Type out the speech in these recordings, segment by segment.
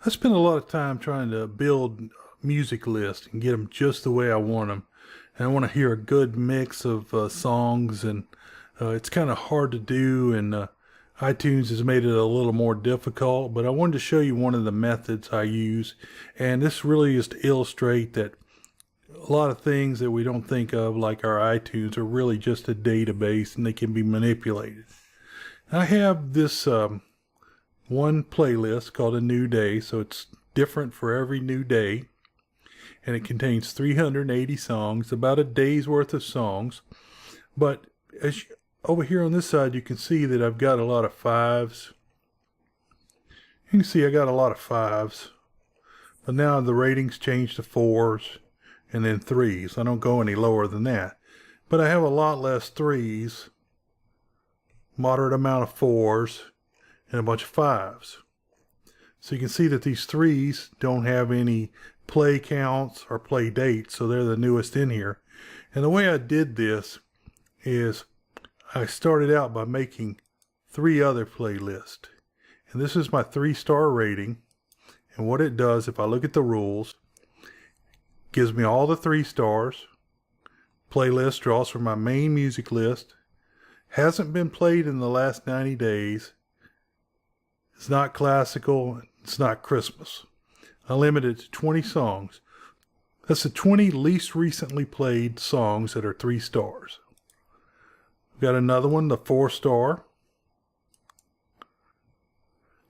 I spend a lot of time trying to build music lists and get them just the way I want them. And I want to hear a good mix of songs, and it's kind of hard to do, and iTunes has made it a little more difficult. But I wanted to show you one of the methods I use, and this really is to illustrate that a lot of things that we don't think of, like our iTunes, are really just a database, and they can be manipulated. I have this one playlist called A New Day, so it's different for every new day, and it contains 380 songs, about a day's worth of songs. But over here on this side, you can see that I've got a lot of fives. You can see I got a lot of fives, but now the ratings changed to fours and then threes. I don't go any lower than that, but I have a lot less threes, moderate amount of fours, and a bunch of fives. So you can see that these threes don't have any play counts or play dates, so they're the newest in here. And the way I did this is I started out by making 3 other playlists. And this is my 3-star rating. And what it does, if I look at the rules, gives me all the 3 stars. Playlist draws from my main music list. Hasn't been played in the last 90 days. It's not classical. It's not Christmas. I limited it to 20 songs. That's the 20 least recently played songs that are 3 stars. We've got another one, the 4-star.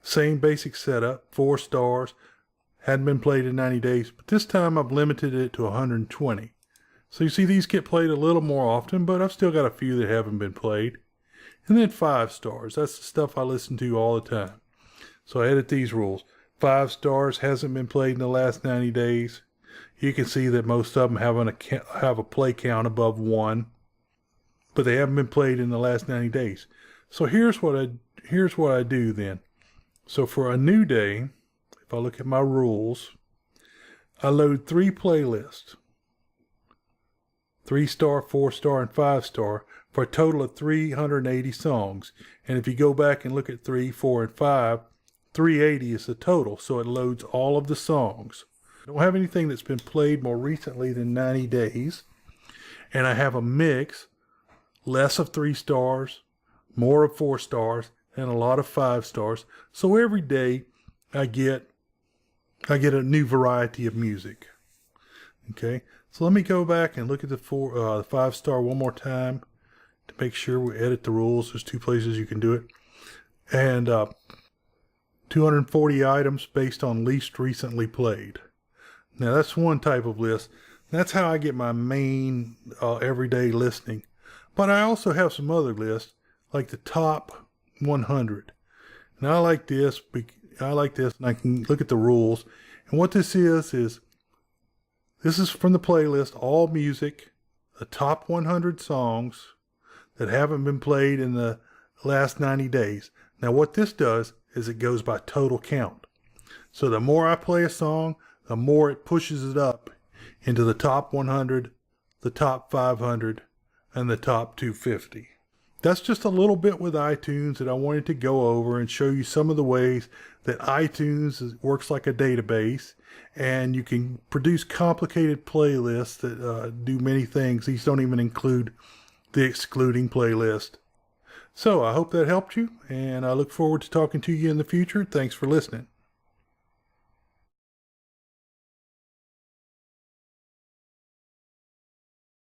Same basic setup, 4 stars. Hadn't been played in 90 days, but this time I've limited it to 120. So you see these get played a little more often, but I've still got a few that haven't been played. And then 5 stars. That's the stuff I listen to all the time. So I edit these rules. 5 stars, hasn't been played in the last 90 days. You can see that most of them have a play count above 1, but they haven't been played in the last 90 days. So here's what I do then. So for A New Day, if I look at my rules, I load 3 playlists. 3-star, 4-star, and 5-star for a total of 380 songs. And if you go back and look at 3, 4, and 5, 380 is the total, so it loads all of the songs. I don't have anything that's been played more recently than 90 days. And I have a mix, less of 3 stars, more of 4 stars, and a lot of 5 stars. So every day I get a new variety of music. Okay, so let me go back and look at the 5-star one more time to make sure we edit the rules. There's 2 places you can do it. And 240 items based on least recently played. Now that's one type of list. That's how I get my main everyday listening. But I also have some other lists, like the top 100. And I like this, and I can look at the rules. And what this is this is from the playlist, all music, the top 100 songs that haven't been played in the last 90 days. Now what this does is it goes by total count. So the more I play a song, the more it pushes it up into the top 100, the top 500, and the top 250. That's just a little bit with iTunes that I wanted to go over and show you some of the ways that iTunes works like a database, and you can produce complicated playlists that do many things. These don't even include the excluding playlist. So I hope that helped you, and I look forward to talking to you in the future. Thanks for listening.